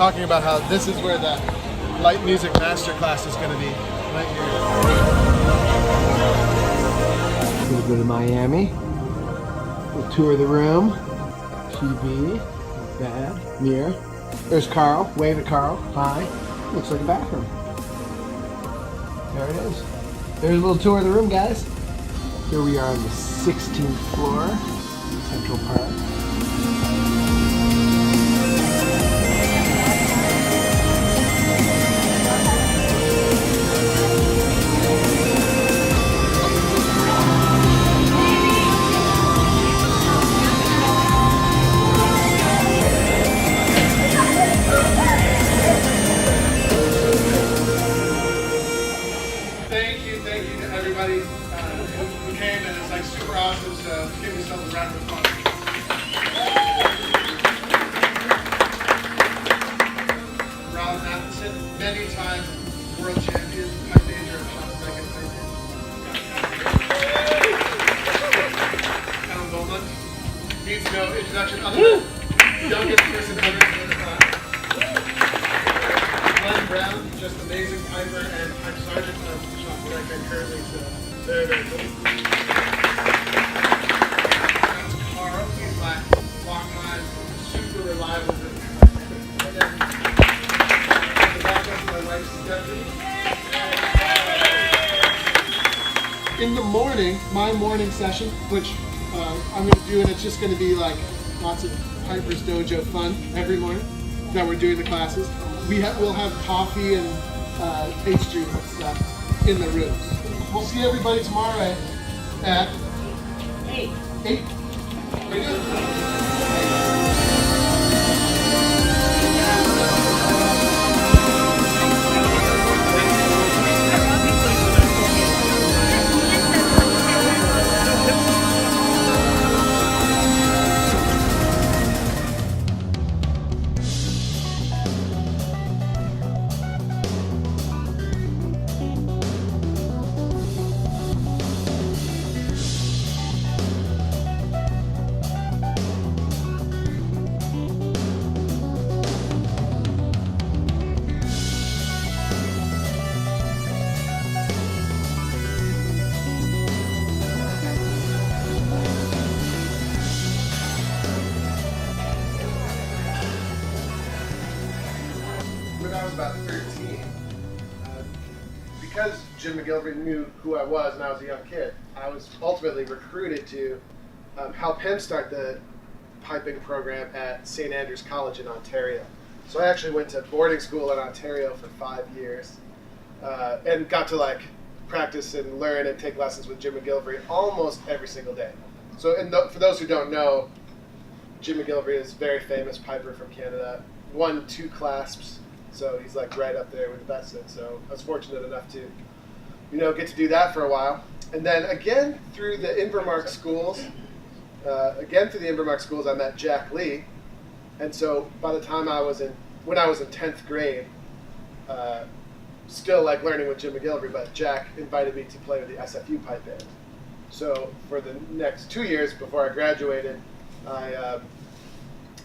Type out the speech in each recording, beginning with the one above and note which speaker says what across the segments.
Speaker 1: talking about how this is where the light music Masterclass is going to be, right here. A little bit of Miami. We'll tour the room. TV, not bad. Mirror. There's Carl. Wave at Carl. Hi. Looks like a bathroom. There it is. There's a little tour of the room, guys. Here we are on the 16th floor, Central Park. Thank you to everybody who came, and it's like super awesome, so give yourself a round of applause. Rob Matheson, many times world champion, pipe major of shots like at 13. Alan Beaumont needs no introduction other than youngest person ever to go to class. Glenn Brown, just amazing piper and pipe sergeant of shots like at currently, so very, very cool. That's Carl, he's my long-time, super reliable business. And then the backup, my wife's Stephanie. In the morning, my morning session, which I'm going to do, and it's just going to be like lots of Piper's Dojo fun every morning that we're doing the classes. We'll have coffee and pastries and stuff in the rooms. We'll see everybody tomorrow at 8. 8. Very good. When I was about 13, because Jim McGilvery knew who I was and I was a young kid, I was ultimately recruited to help him start the piping program at St. Andrews College in Ontario. So I actually went to boarding school in Ontario for 5 years and got to like practice and learn and take lessons with Jim McGilvery almost every single day. So for those who don't know, Jim McGilvery is a very famous piper from Canada, won 2 clasps. So he's like right up there with the best. And so I was fortunate enough to, get to do that for a while. And then again through the Invermark schools, I met Jack Lee. And so by the time when I was in 10th grade, still like learning with Jim McGilvery, but Jack invited me to play with the SFU pipe band. So for the next 2 years before I graduated, I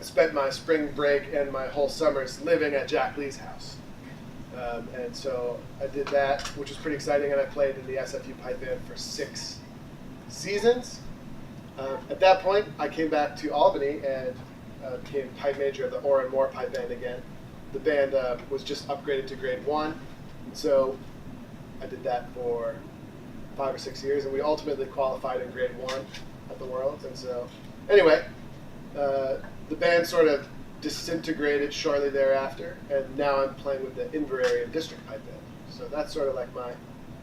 Speaker 1: spent my spring break and my whole summers living at Jack Lee's house. And so I did that, which was pretty exciting, and I played in the SFU pipe band for 6 seasons. At that point, I came back to Albany and became pipe major of the Orr and Moore pipe band again. The band was just upgraded to grade 1, and so I did that for 5 or 6 years, and we ultimately qualified in grade 1 at the Worlds. And so anyway, the band sort of disintegrated shortly thereafter, and now I'm playing with the Inverary District Pipe Band. So that's sort of like my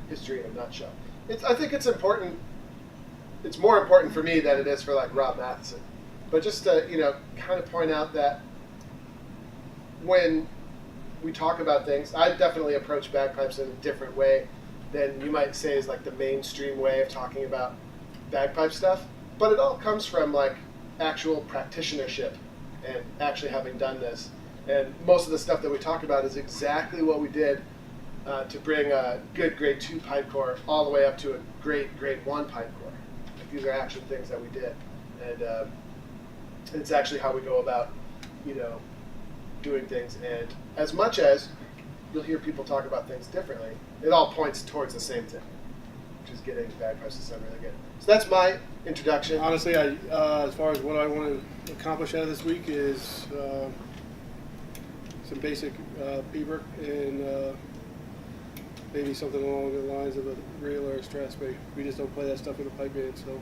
Speaker 1: history in a nutshell. I think it's important. It's more important for me than it is for like Rob Matheson. But just to kind of point out that when we talk about things, I definitely approach bagpipes in a different way than you might say is like the mainstream way of talking about bagpipe stuff. But it all comes from like actual practitionership and actually having done this. And most of the stuff that we talk about is exactly what we did to bring a good grade 2 pipe corps all the way up to a great grade 1 pipe corps. Like, these are actual things that we did. And it's actually how we go about, doing things, and as much as you'll hear people talk about things differently, it all points towards the same thing, which is getting bagpipes to sound really good. So that's my introduction.
Speaker 2: Honestly, as far as what I want to accomplish out of this week is some basic beaver and maybe something along the lines of a reel or a stress, but we just don't play that stuff in a pipe band. So,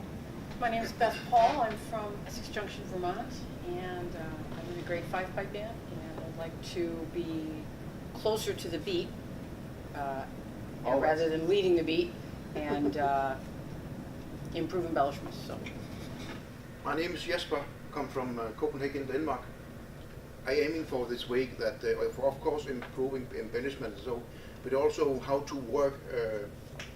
Speaker 3: my name is Beth Paul. I'm from Essex Junction, Vermont, and I'm in a grade 5 pipe band, and I'd like to be closer to the beat rather than leading the beat, and improve embellishments. So,
Speaker 4: my name is Jesper. Come from Copenhagen, Denmark. I aiming for this week that, of course, improving embellishment, so, but also how to work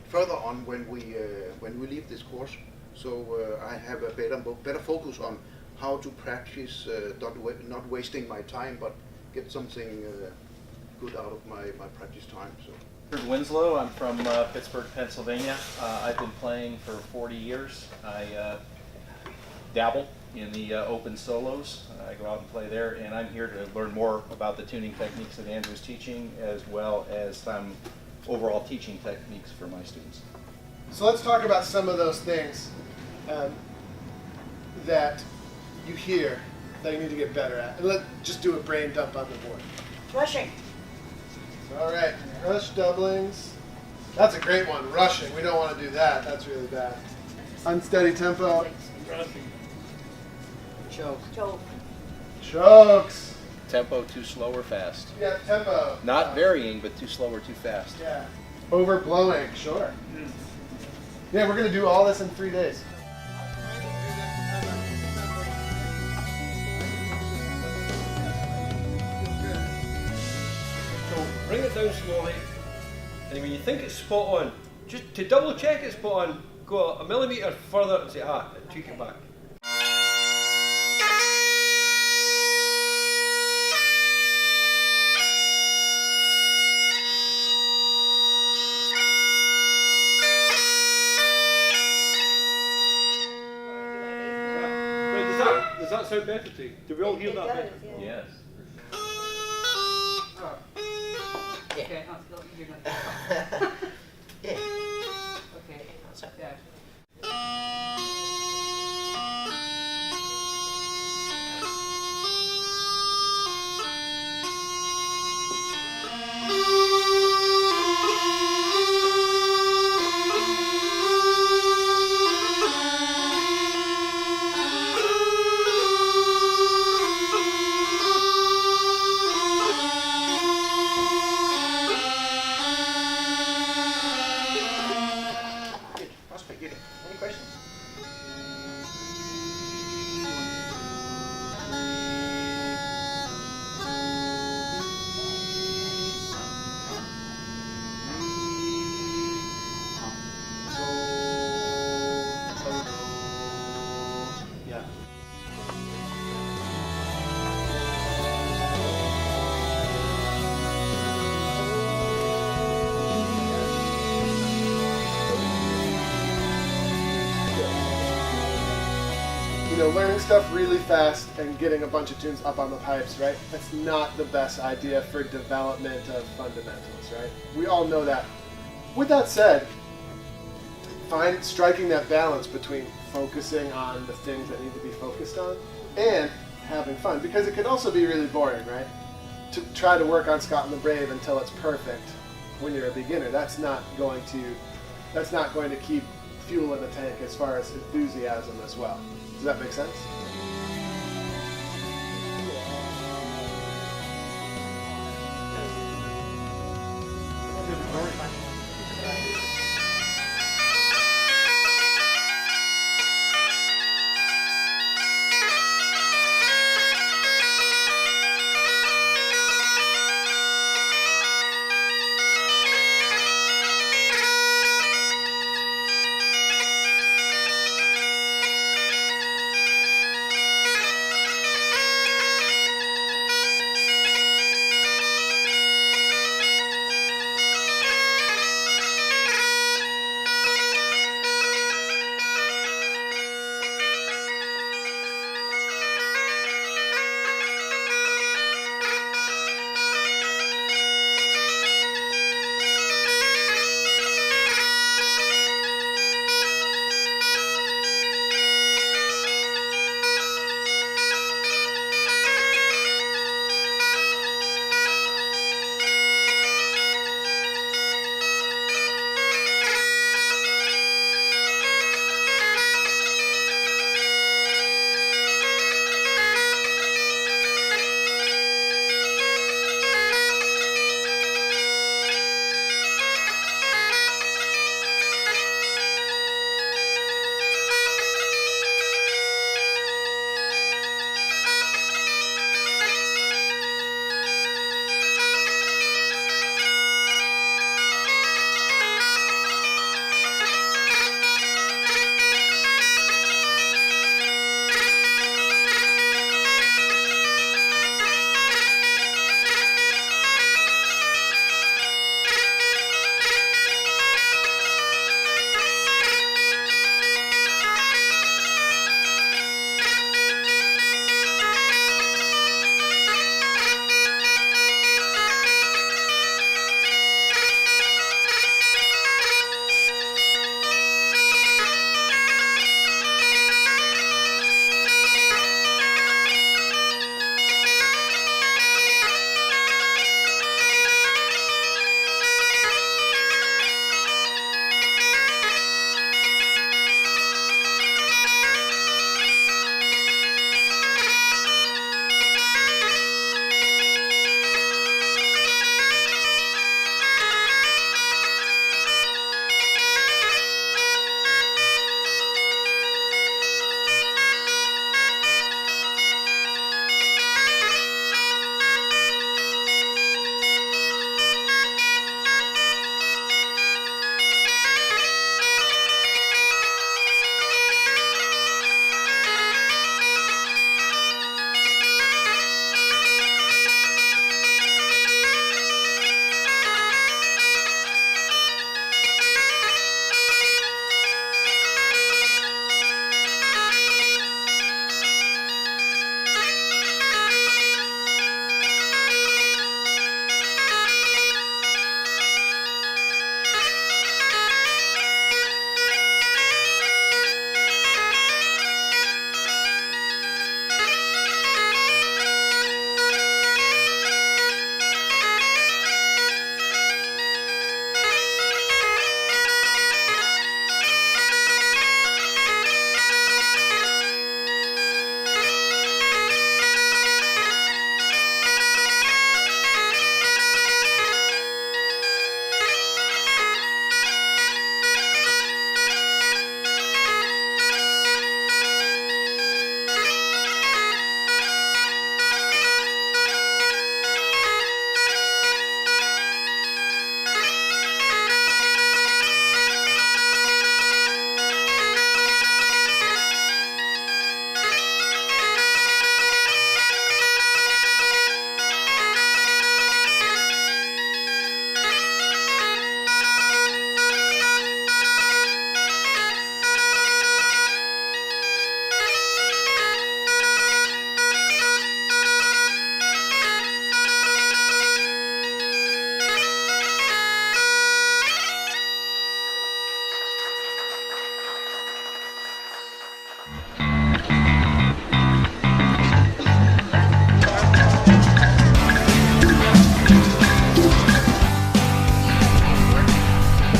Speaker 4: further on when we leave this course. So I have a better focus on how to practice, not wasting my time, but get something good out of my practice time. So.
Speaker 5: Richard Winslow. I'm from Pittsburgh, Pennsylvania. I've been playing for 40 years. I dabble in the open solos. I go out and play there, and I'm here to learn more about the tuning techniques that Andrew's teaching, as well as some overall teaching techniques for my students.
Speaker 1: So let's talk about some of those things that you hear that you need to get better at. And let's just do a brain dump on the board.
Speaker 3: rushing.
Speaker 1: All right, rush doublings. That's a great one, rushing. We don't want to do that. That's really bad. Unsteady tempo.
Speaker 3: Choke.
Speaker 1: Chokes.
Speaker 6: Tempo too slow or fast.
Speaker 1: Yeah, tempo.
Speaker 6: Not varying, but too slow or too fast.
Speaker 1: Yeah. Overblowing, sure. Yeah, we're going to do all this in 3 days.
Speaker 7: So bring it down slowly, and when you think it's spot on, just to double check it's spot on, go a millimetre further and say, and tweak it back. Does that sound better to you? Do we all hear that better?
Speaker 5: Yes.
Speaker 3: Okay, you're done. Okay, yeah.
Speaker 4: Any questions?
Speaker 1: Yeah. You know, learning stuff really fast and getting a bunch of tunes up on the pipes, right? That's not the best idea for development of fundamentals, right? We all know that. With that said, striking that balance between focusing on the things that need to be focused on and having fun, because it can also be really boring, right? To try to work on Scott and the Brave until it's perfect when you're a beginner, that's not going to keep fuel in the tank as far as enthusiasm as well. Does that make sense?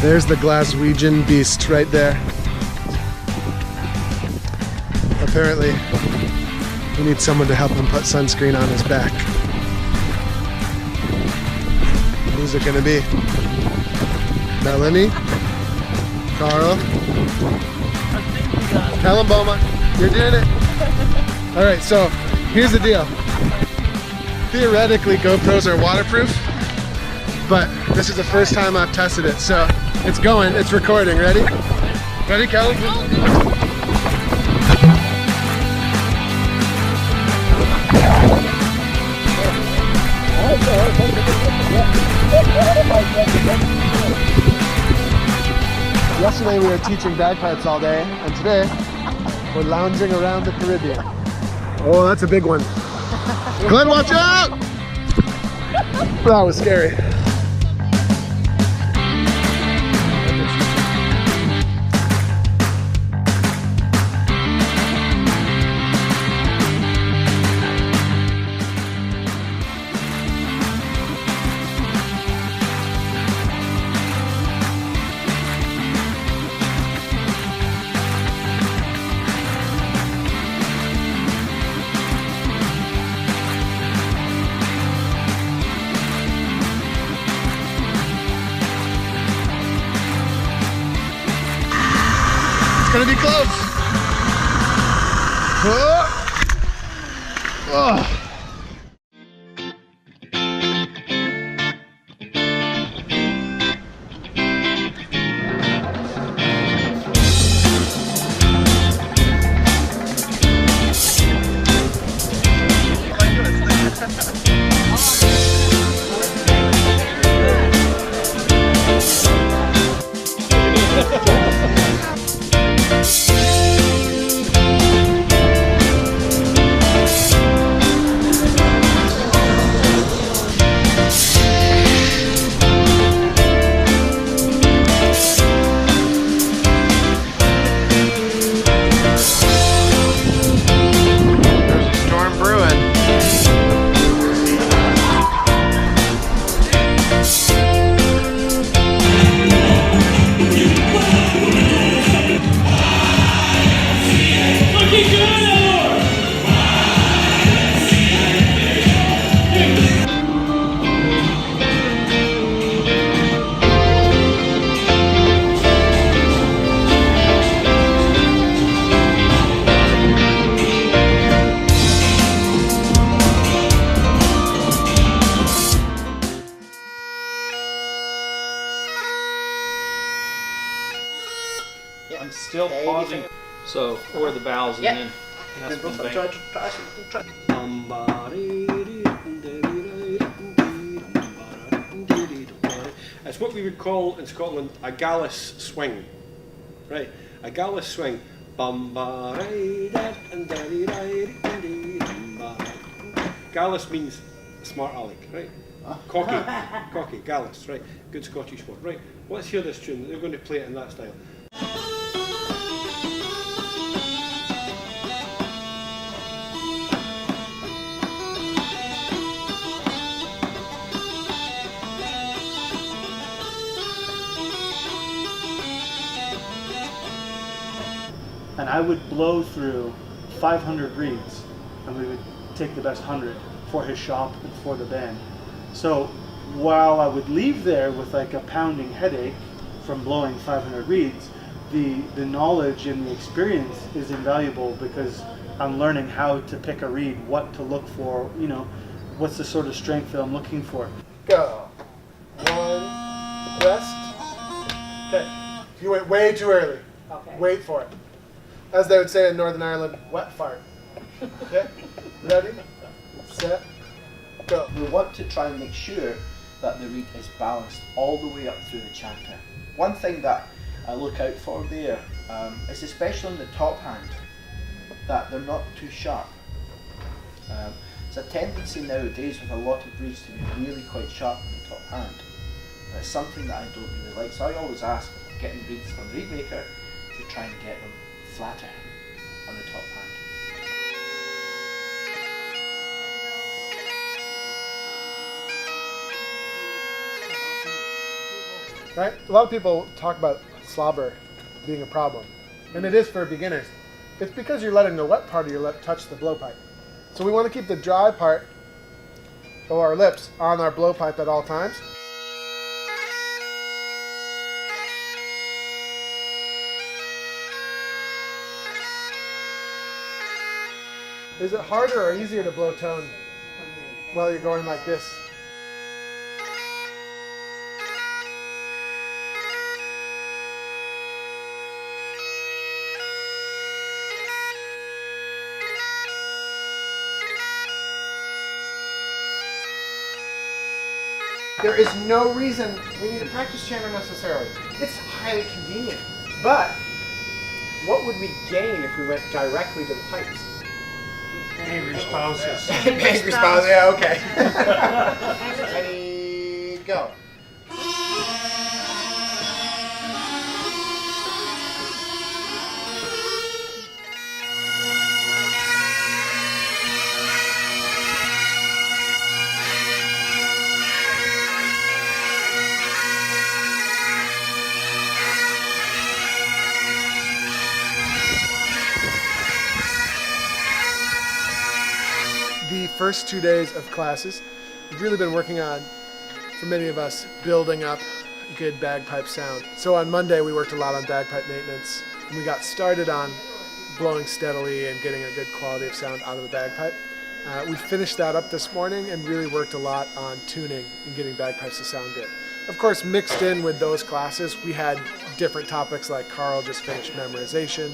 Speaker 1: There's the Glaswegian beast right there. Apparently, we need someone to help him put sunscreen on his back. Who's it gonna be? Melanie? Carl? Helen Boma, you're doing it. All right, so here's the deal. Theoretically, GoPros are waterproof, but this is the first time I've tested it, so it's going, it's recording. Ready? Ready, Kelly? Yesterday we were teaching bagpipes all day, and today we're lounging around the Caribbean. Oh, that's a big one. Glenn, watch out! That was scary. Gonna be close. Oh. Oh.
Speaker 5: I'm still pausing. So, or the bows and then that's one thing.
Speaker 7: It's what we would call in Scotland a gallus swing. Right, a gallus swing. Gallus means smart aleck, right? Cocky, gallus, right? Good Scottish word, right? Let's hear this tune. They're going to play it in that style.
Speaker 8: And I would blow through 500 reeds, and we would take the best 100 for his shop and for the band. So while I would leave there with like a pounding headache from blowing 500 reeds, the knowledge and the experience is invaluable because I'm learning how to pick a reed, what to look for, you know, what's the sort of strength that I'm looking for.
Speaker 1: Go. One, rest. Okay. You went way too early.
Speaker 3: Okay.
Speaker 1: Wait for it. As they would say in Northern Ireland, wet fart. Okay? Ready? Set. Go.
Speaker 6: We want to try and make sure that the reed is balanced all the way up through the chanter. One thing that I look out for there is especially on the top hand, that they're not too sharp. It's a tendency nowadays with a lot of reeds to be really quite sharp on the top hand. And it's something that I don't really like, so I always ask getting reeds from the reed maker to try and get them flatter on the top hand.
Speaker 1: right? A lot of people talk about slobber being a problem, and it is for beginners. It's because you're letting the wet part of your lip touch the blowpipe. So we want to keep the dry part of our lips on our blowpipe at all times. Is it harder or easier to blow tone while you're going like this? There is no reason we need a practice channel necessarily. It's highly convenient. But what would we gain if we went directly to the pipes?
Speaker 8: Angry spouses.
Speaker 1: Angry spouse, yeah, okay. Ready, go. The first 2 days of classes, we've really been working on, for many of us, building up good bagpipe sound. So on Monday we worked a lot on bagpipe maintenance, and we got started on blowing steadily and getting a good quality of sound out of the bagpipe. We finished that up this morning and really worked a lot on tuning and getting bagpipes to sound good. Of course, mixed in with those classes, we had different topics like Carl just finished memorization.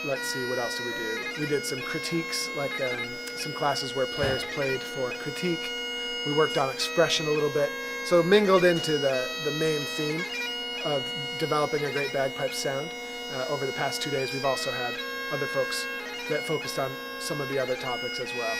Speaker 1: Let's see, what else did we do? We did some critiques, like some classes where players played for critique. We worked on expression a little bit. So mingled into the main theme of developing a great bagpipe sound. Over the past 2 days, we've also had other folks that focused on some of the other topics as well.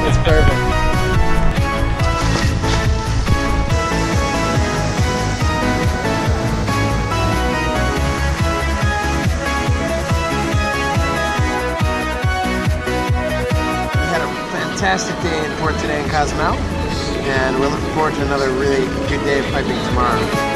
Speaker 9: It's perfect. We had a fantastic day in port today in Cozumel, and we're looking forward to another really good day of piping tomorrow.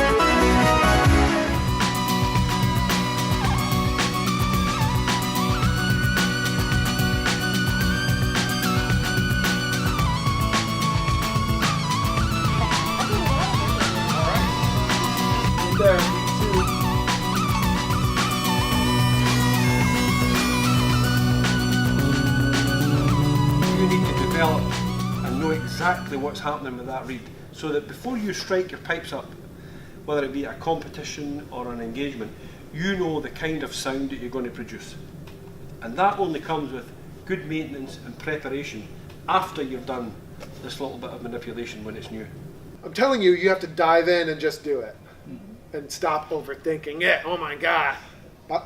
Speaker 7: You need to develop and know exactly what's happening with that reed, so that before you strike your pipes up, whether it be a competition or an engagement, you know the kind of sound that you're going to produce. And that only comes with good maintenance and preparation after you've done this little bit of manipulation when it's new.
Speaker 1: I'm telling you, you have to dive in and just do it. And stop overthinking it. Oh my God.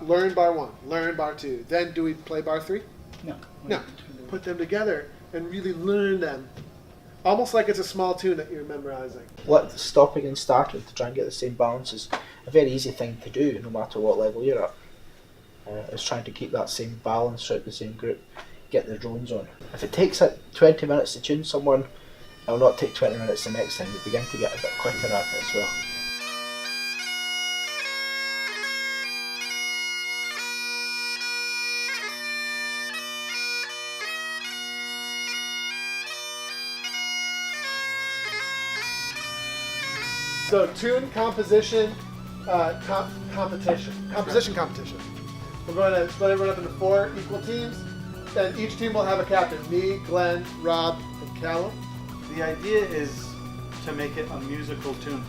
Speaker 1: Learn bar 1, learn bar 2. Then do we play bar 3?
Speaker 6: No.
Speaker 1: No. Put them together and really learn them. Almost like it's a small tune that you're memorizing.
Speaker 6: Stopping and starting to try and get the same balance is a very easy thing to do, no matter what level you're at. It's trying to keep that same balance throughout the same group, get the drones on. If it takes 20 minutes to tune someone, it'll not take 20 minutes the next time. You begin to get a bit quicker at it as well.
Speaker 1: So tune composition competition. Composition. We're going to split everyone up into 4 equal teams, and each team will have a captain. Me, Glenn, Rob, and Callum.
Speaker 8: The idea is to make it a musical tune.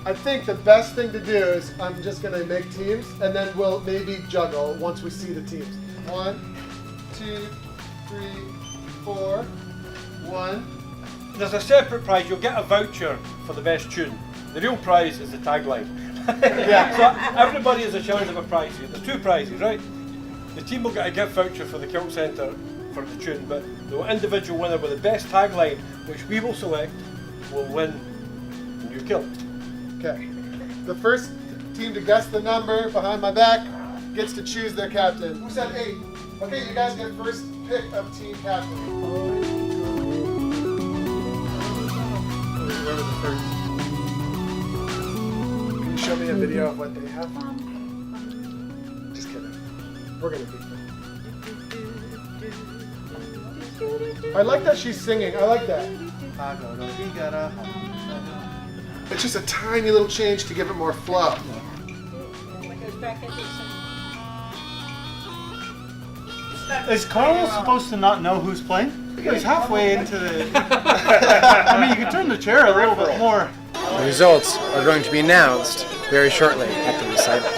Speaker 1: I think the best thing to do is I'm just going to make teams, and then we'll maybe juggle once we see the teams. 1, 2, 3, 4, 1.
Speaker 7: There's a separate prize. You'll get a voucher for the best tune. The real prize is the tagline.
Speaker 1: Yeah.
Speaker 7: So everybody has a chance of a prize here. There's 2 prizes, right? The team will get a gift voucher for the Kilt Centre for the tune, but the individual winner with the best tagline, which we will select, will win a new kilt.
Speaker 1: Okay. The first team to guess the number behind my back gets to choose their captain. Who said 8? Okay, you guys get first pick of team captain. Whoever the first. Can you show me a video of what they have? Just kidding. We're gonna beat them. I like that she's singing. I like that. It's just a tiny little change to give it more fluff.
Speaker 8: Is Carlos supposed to not know who's playing? He's halfway into the... I mean, you can turn the chair a little bit more.
Speaker 9: The results are going to be announced very shortly at the recital.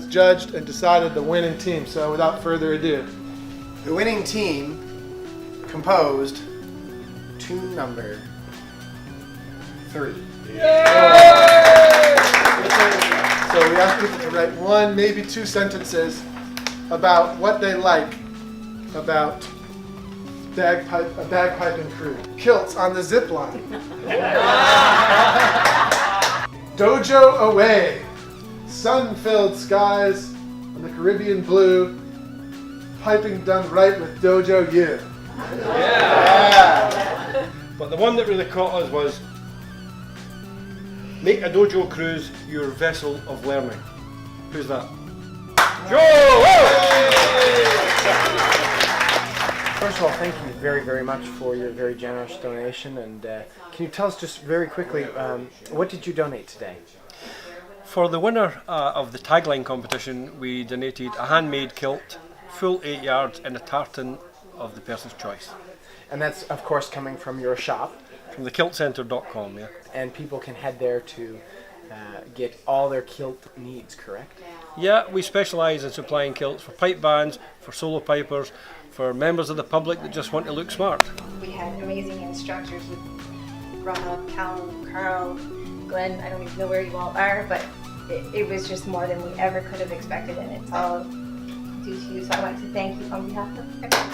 Speaker 1: was judged and decided the winning team. So without further ado,
Speaker 9: The winning team composed tune number 3.
Speaker 1: so we asked people to write 1, maybe 2 sentences about what they like about a bagpiping crew. Kilts on the zip line. Dojo away. Sun-filled skies on the Caribbean blue. Piping done right with Dojo U.
Speaker 7: Yeah. But the one that really caught us was make a dojo cruise your vessel of learning. Who's that?
Speaker 9: First of all, thank you very, very much for your very generous donation. And can you tell us just very quickly, what did you donate today?
Speaker 7: For the winner of the tagline competition, we donated a handmade kilt, full 8 yards, and a tartan of the person's choice.
Speaker 9: And that's, of course, coming from your shop.
Speaker 7: From thekiltcenter.com, yeah.
Speaker 9: And people can head there to get all their kilt needs, correct?
Speaker 7: Yeah, we specialise in supplying kilts for pipe bands, for solo pipers, for members of the public that just want to look smart.
Speaker 10: We had amazing instructors with Rob, Callum, Carl, Glenn. I don't even know where you all are, but it was just more than we ever could have expected, and it's all due to you. So I want to thank you on behalf of everyone.